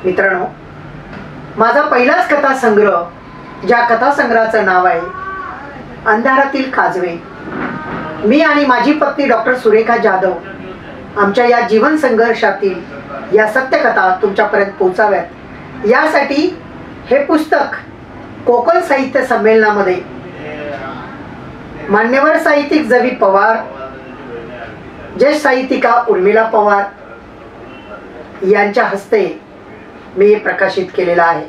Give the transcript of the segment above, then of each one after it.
मित्रांनो, माझा पहिलाच कथा संग्रह, ज्या कथा संग्रहाचं नाव आहे अंधारातील काजवे. मी आणि माझी पत्नी डॉक्टर सुरेखा जाधव आमच्या या जीवन संघर्षातील या सत्यकथा तुमच्यापर्यंत पोहोचाव्यात यासाठी हे पुस्तक कोकण साहित्य संमेलनामध्ये मान्यवर साहित्यिक जवी पवार, ज्येष्ठ साहित्यिका उर्मिला पवार यांच्या हस्ते मी प्रकाशित केलेला आहे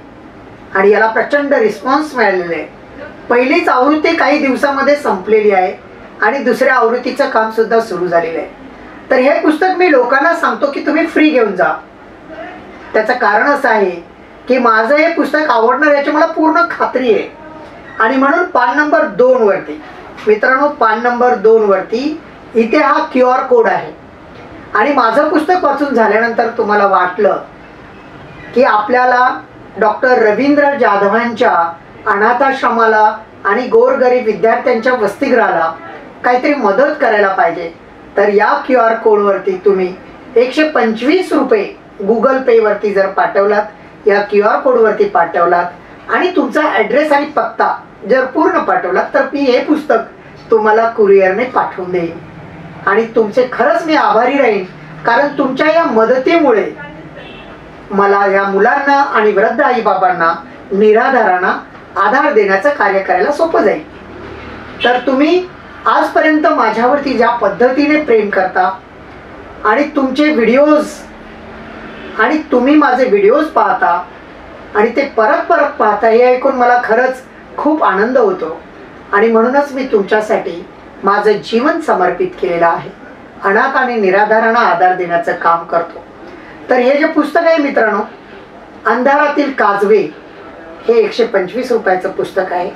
आणि याला प्रचंड रिस्पॉन्स मिळालेला आहे. पहिलीच आवृत्ती काही दिवसामध्ये संपलेली आहे आणि दुसऱ्या आवृत्तीचं काम सुद्धा सुरू झालेलं आहे. तर हे पुस्तक मी लोकांना सांगतो की तुम्ही फ्री घेऊन जा. त्याचं कारण असं आहे की माझं हे पुस्तक आवडणार याची मला पूर्ण खात्री आहे आणि म्हणून पान नंबर 2 वरती, मित्रांनो, पान नंबर 2 वरती इथे हा QR कोड आहे आणि माझं पुस्तक वाचून झाल्यानंतर तुम्हाला वाटलं की आपल्याला डॉक्टर रवींद्र जाधवांच्या अनाथाश्रमाला आणि गोरगरीब विद्यार्थ्यांच्या वसतिगृहाला काहीतरी मदत करायला पाहिजे, तर या QR कोडवरती तुम्ही 125 रुपये गुगल पेवरती जर पाठवलात, या QR कोडवरती पाठवलात आणि तुमचा ॲड्रेस आणि पत्ता जर पूर्ण पाठवलात तर मी हे पुस्तक तुम्हाला कुरिअरने पाठवून देईन आणि तुमचे खरंच मी आभारी राहीन. कारण तुमच्या या मदतीमुळे मला या मुलांना आणि वृद्ध आईबाबांना, निराधारांना आधार देण्याचं कार्य करायला सोपं जाईल. तर तुम्ही आजपर्यंत माझ्यावरती ज्या पद्धतीने प्रेम करता आणि तुमचे व्हिडिओज आणि तुम्ही माझे व्हिडिओज पाहता आणि ते परत परत पाहता हे ऐकून मला खरंच खूप आनंद होतो आणि म्हणूनच मी तुमच्यासाठी माझं जीवन समर्पित केलेलं आहे. अनाथ आणि निराधारांना आधार देण्याचं काम करतो. तर हे जे पुस्तक आहे मित्रांनो, अंधारातील काजवे, हे 125 रुपयाचं पुस्तक आहे.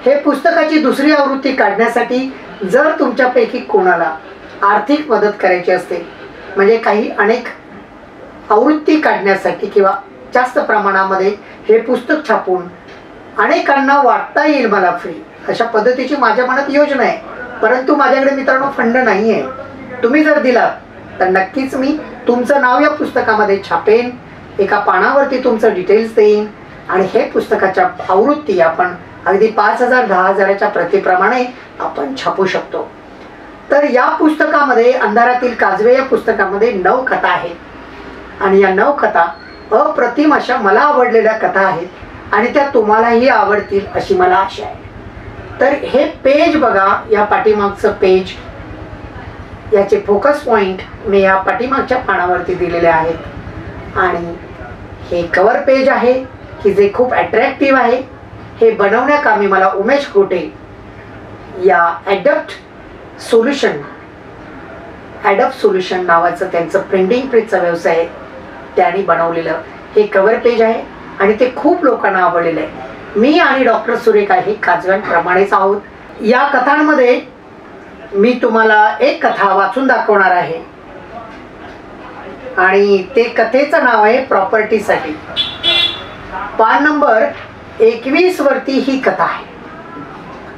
हे पुस्तकाची दुसरी आवृत्ती काढण्यासाठी जर तुमच्यापैकी कोणाला आर्थिक मदत करायची असते, म्हणजे काही अनेक आवृत्ती काढण्यासाठी किंवा जास्त प्रमाणामध्ये हे पुस्तक छापून अनेकांना वाटता येईल मला फ्री, अशा पद्धतीची माझ्या मनात योजना आहे. परंतु माझ्याकडे मित्रांनो फंड नाही आहे. तुम्ही जर दिलात तर नक्कीच मी तुमचं नाव या पुस्तकामध्ये छापेन, एका पानावरती तुमचं डिटेल्स देईन आणि हे पुस्तकाच्या आवृत्ती आपण अगदी 5,000 10,000च्या प्रतिप्रमाणे आपण छापू शकतो. तर या पुस्तकामध्ये अंधारातील काजवे या पुस्तकामध्ये 9 कथा आहेत आणि या 9 कथा अप्रतिम अशा मला आवडलेल्या कथा आहेत आणि त्या तुम्हालाही आवडतील अशी मला आशा आहे. तर हे पेज बघा, या पाठीमागचं पेज, याचे फोकस पॉइंट मी या पाठीमागच्या पानावरती दिलेले आहेत आणि हे कव्हर पेज आहे की जे खूप अट्रॅक्टिव्ह आहे. हे बनवण्याकामी मला उमेश कोटे या ॲडप्ट सोल्युशन नावाचं त्यांचं प्रिंटिंग प्रेसचा व्यवसाय आहे, त्यांनी बनवलेलं हे कव्हर पेज आहे आणि ते खूप लोकांना आवडलेलं आहे. मी आणि डॉक्टर सुरेखा हे काजव्यांप्रमाणेच आहोत. या कथांमध्ये मी तुम्हाला एक कथा वाचून दाखवणार आहे आणि ते कथेचं नाव आहे प्रॉपर्टीसाठी. पान नंबर 21 वरती ही कथा आहे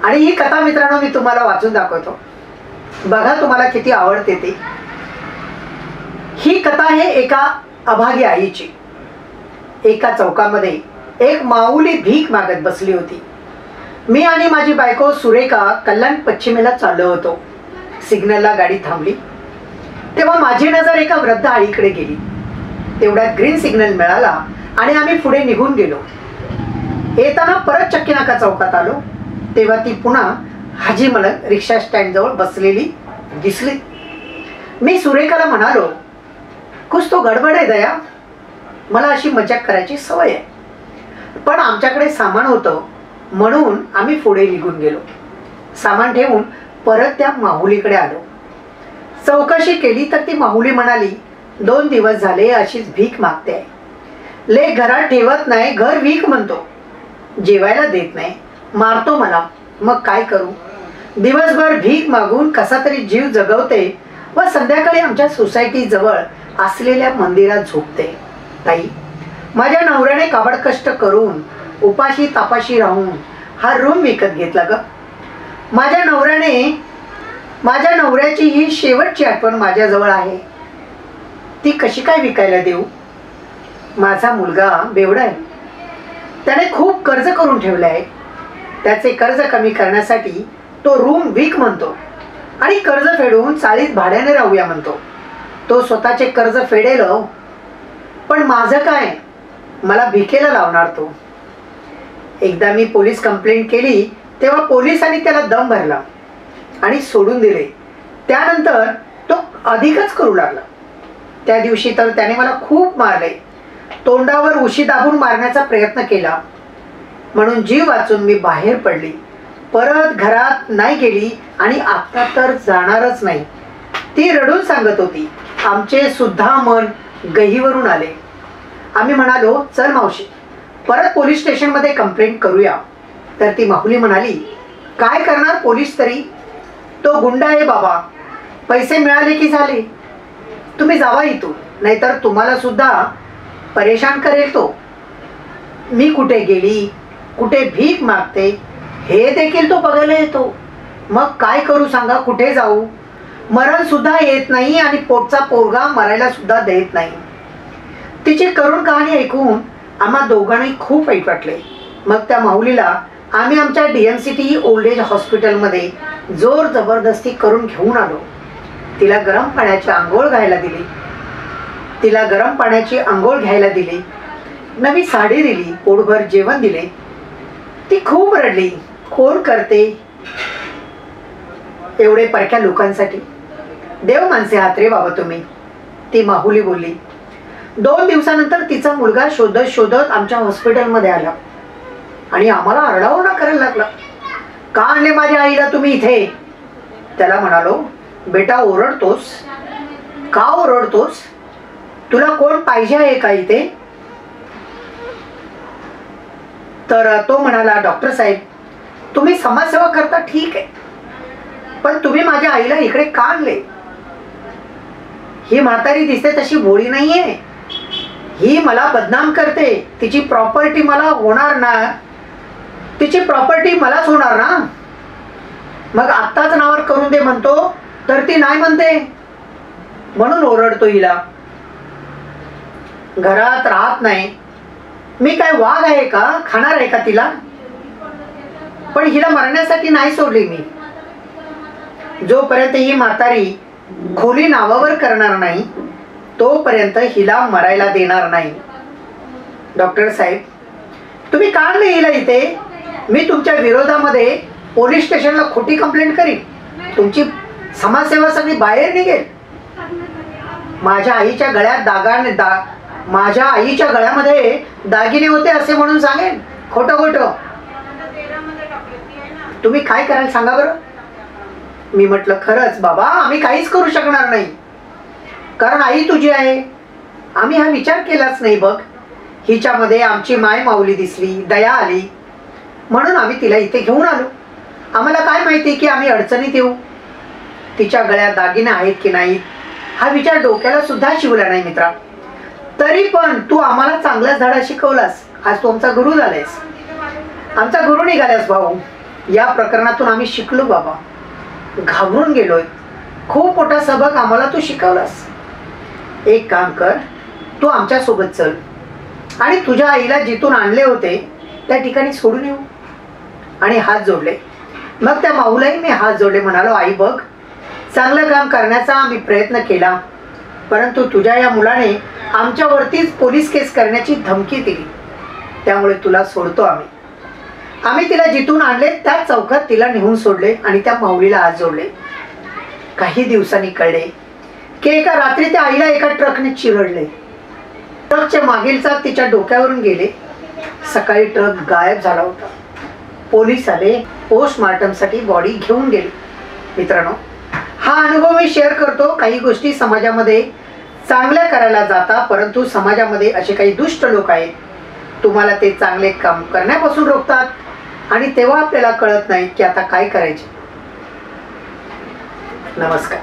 आणि ही कथा मित्रांनो मी तुम्हाला वाचून दाखवतो. बघा तुम्हाला किती आवडते ती. ही कथा आहे एका अभागी आईची. एका चौकामध्ये एक माऊली भीक मागत बसली होती. मी आणि माझी बायको सुरेखा कल्याण पश्चिमेला चाललो होतो. सिग्नलला गाडी थांबली तेव्हा माझी नजर एका वृद्ध आईकडे गेली. तेवढ्यात ग्रीन सिग्नल मिळाला आणि आम्ही पुढे निघून गेलो. येताना परत चक्कीनाका चौकात आलो तेव्हा ती पुन्हा हाजी मलक रिक्षा स्टँडजवळ बसलेली दिसली. मी सुरेखाला म्हणालो, कुछ तो गडबड आहे दया, मला अशी मजाक करायची सवय आहे. पण आमच्याकडे सामान होतं म्हणून आम्ही पुढे निघून गेलो. सामान ठेवून परत त्या माहुलीकडे आलो. चौकशी केली तर ती माहुली म्हणाली, 2 दिवस झाले अशीच भीक मागते आहे. लेक घरात ठेवत नाही, घर भीक म्हणतो, जेवायला देत नाही, मारतो मला, मग काय करू. दिवसभर भीक मागून कसा तरी जीव जगवते व संध्याकाळी आमच्या सोसायटी जवळ असलेल्या मंदिरात झोपते. ताई, माझ्या नवऱ्याने काबड कष्ट करून उपाशी तापाशी राहून हा रूम विकत घेतला ग. माझ्या नवऱ्याची ही शेवटची आठवण माझ्याजवळ आहे. ती कशी काय विकायला देऊ. माझा मुलगा बेवडा आहे. त्याने खूप कर्ज करून ठेवले आहे. त्याचे कर्ज कमी करण्यासाठी तो रूम वीक म्हणतो आणि कर्ज फेडून चाळीत भाड्याने राहूया म्हणतो. तो स्वतःचे कर्ज फेडेल, पण माझं काय, मला भिकेला लावणार तो. एकदा मी पोलीस कंप्लेंट केली तेव्हा पोलिसांनी त्याला दम भरला आणि सोडून दिले. त्यानंतर तो अधिकच करू लागला. त्या दिवशी तर त्याने मला खूप मारले. तोंडावर उशी दाबून मारण्याचा प्रयत्न केला. म्हणून जीव वाचून मी बाहेर पडली. परत घरात नाही गेली आणि आता तर जाणारच नाही. ती रडून सांगत होती. आमचे सुद्धा मन गहीवरून आले. आम्ही म्हणालो, चल मावशी परत पोलीस स्टेशनमध्ये कंप्लेंट करूया. तर ती माहुली म्हणाली, काय करणार पोलीस तरी, तो गुंडा आहे बाबा, पैसे मिळाले की झाले, तुम्ही जावा इथून, नाहीतर तुम्हाला सुद्धा परेशान करेल तो. मी कुठे गेली, कुठे भीक मागते हे देखील तो बघायला येतो. मग काय करू सांगा, कुठे जाऊ, मरण सुद्धा येत नाही आणि पोटचा पोरगा मरायला सुद्धा देत नाही. तिची करुण कहाणी ऐकून आम्हा दोघांनाही खूप वाईट वाटले. मग त्या माऊलीला आम्ही आमच्या DMCT ओल्ड एज हॉस्पिटलमध्ये जोर जबरदस्ती करून घेऊन आलो. तिला गरम पाण्याची आंघोळ घ्यायला दिली, नवी साडी दिली, पोटभर जेवण दिले. ती खूप रडली. कोण करते एवढे परक्या लोकांसाठी, देव माणसे आहात रे बाबा तुम्ही, ती माहुली बोलली. 2 दिवसानंतर तिचा मुलगा शोधत शोधत आमच्या हॉस्पिटलमध्ये आला आणि आम्हाला आरडाओरडा करायला लागला. का आणले माझ्या आईला तुम्ही इथे? त्याला म्हणालो, बेटा ओरडतोस का, ओरडतोस, तुला कोण पाहिजे आहे का इथे? तर तो म्हणाला, डॉक्टर साहेब तुम्ही समाजसेवा करता ठीक आहे, पण तुम्ही माझ्या आईला इकडे का आणले? ही म्हातारी दिसते तशी भोळी नाहीये, ही मला बदनाम करते, तिची प्रॉपर्टी मलाच होणार ना. मग आत्ताच नावावर करून दे म्हणतो तर ती नाही म्हणते, म्हणून ओरडतो हिला. घरात राहत नाही, मी काय वाघ आहे का, खाणार आहे का तिला? पण हिला मरण्यासाठी नाही सोडली मी. जोपर्यंत ही म्हातारी खोली नावावर करणार नाही तोपर्यंत हिला मरायला देणार नाही. डॉक्टर साहेब तुम्ही का आणले हिला इथे? मी तुमच्या विरोधामध्ये पोलीस स्टेशनला खोटी कंप्लेंट करीन, तुमची समाजसेवा सगळी बाहेर निघेल. माझ्या आईच्या गळ्यामध्ये दागिने होते असे म्हणून सांगेन, खोटं खोटं. तुम्ही काय कराल सांगा बरं? मी म्हटलं, खरंच बाबा आम्ही काहीच करू शकणार नाही, कारण आई तुझी आहे. आम्ही हा विचार केलाच नाही बघ. हिच्यामध्ये आमची माय माऊली दिसली, दया आली, म्हणून आम्ही तिला इथे घेऊन आलो. आम्हाला काय माहिती की आम्ही अडचणीत येऊ. तिच्या गळ्यात दागिने आहेत की नाहीत हा विचार डोक्याला सुद्धा शिवला नाही मित्रा. तरी पण तू आम्हाला चांगलाच धडा शिकवलास. आज तू आमचा गुरु झालायस, आमचा गुरु निघालास भाऊ. या प्रकरणातून आम्ही शिकलो बाबा, घाबरून गेलोय. खूप मोठा सबक आम्हाला तू शिकवलास. एक काम कर, तू आमच्या सोबत चल आणि तुझ्या आईला जिथून आणले होते त्या ठिकाणी सोडून येऊ. आणि हात जोडले. मग त्या माऊलाही मी हात जोडले, म्हणालो, आई बघ चांगलं काम करण्याचा आम्ही प्रयत्न केला, परंतु तुझ्या या मुलाने आमच्यावरतीच पोलीस केस करण्याची धमकी दिली, त्यामुळे तुला सोडतो आम्ही. आम्ही तिला जिथून आणले त्याच चौकात तिला नेऊन सोडले आणि त्या माऊलीला हात जोडले. काही दिवसांनी कळले की एका रात्री त्या आईला एका ट्रकने चिरडले. ट्रकच्या मागील चाक तिच्या डोक्यावरून गेले. सकाळी ट्रक गायब झाला होता. पोलीस आले, पोस्टमार्टमसाठी बॉडी घेऊन गेले. मित्रांनो, हा अनुभव मी शेअर करतो. काही गोष्टी समाजामध्ये चांगल्या करायला जाता, परंतु समाजामध्ये असे काही दुष्ट लोक आहेत, तुम्हाला ते चांगले काम करण्यापासून रोखतात आणि तेव्हा आपल्याला कळत नाही की आता काय करायचे. नमस्कार.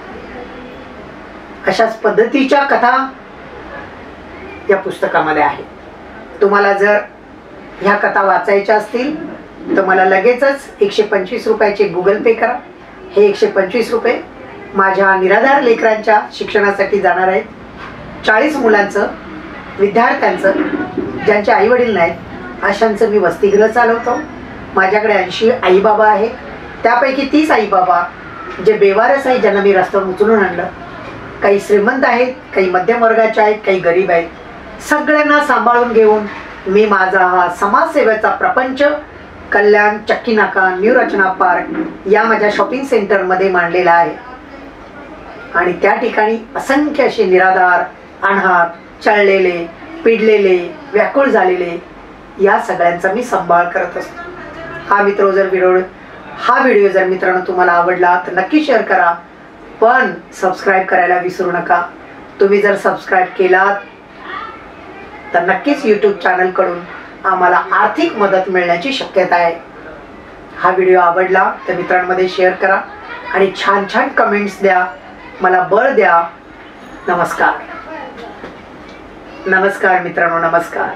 अशाच पद्धतीच्या कथा या पुस्तकामध्ये आहे. तुम्हाला जर ह्या कथा वाचायच्या असतील तर मला लगेचच 125 रुपयाचे गुगल पे करा. हे 125 रुपये माझ्या निराधार लेकरांच्या शिक्षणासाठी जाणार आहेत. 40 मुलांचं विद्यार्थ्यांचं, ज्यांचे आईवडील नाहीत अशांचं मी वसतिगृह चालवतो. माझ्याकडे 80 आईबाबा आहेत. त्यापैकी 30 आईबाबा जे बेवारस आहेत, ज्यांना मी रस्त्यावर उचलून आणलं. काही श्रीमंत आहेत, काही मध्यम वर्गाचे आहेत, काही गरीब आहेत. सगळ्यांना सांभाळून घेऊन मी माझा हा समाजसेवेचा प्रपंच कल्याण चक्की नाका न्यू रचना पार्क या माझ्या शॉपिंग सेंटरमध्ये मांडलेला आहे. आणि त्या ठिकाणी असंख्य असे निराधार, अनाथ, चळलेले, पिडलेले, व्याकुळ झालेले या सगळ्यांचा मी सांभाळ करत असतो. हा व्हिडिओ जर मित्रांनो तुम्हाला आवडला तर नक्की शेअर करा, पण सबस्क्राईब करायला विसरू नका. तुम्ही जर सबस्क्राईब केलात तर नक्कीच यूट्यूब चॅनलकडून आम्हाला आर्थिक मदत मिळण्याची शक्यता आहे. हा व्हिडिओ आवडला तर मित्रांमध्ये शेअर करा आणि छान छान कमेंट्स द्या, मला बळ द्या. नमस्कार मित्रांनो, नमस्कार.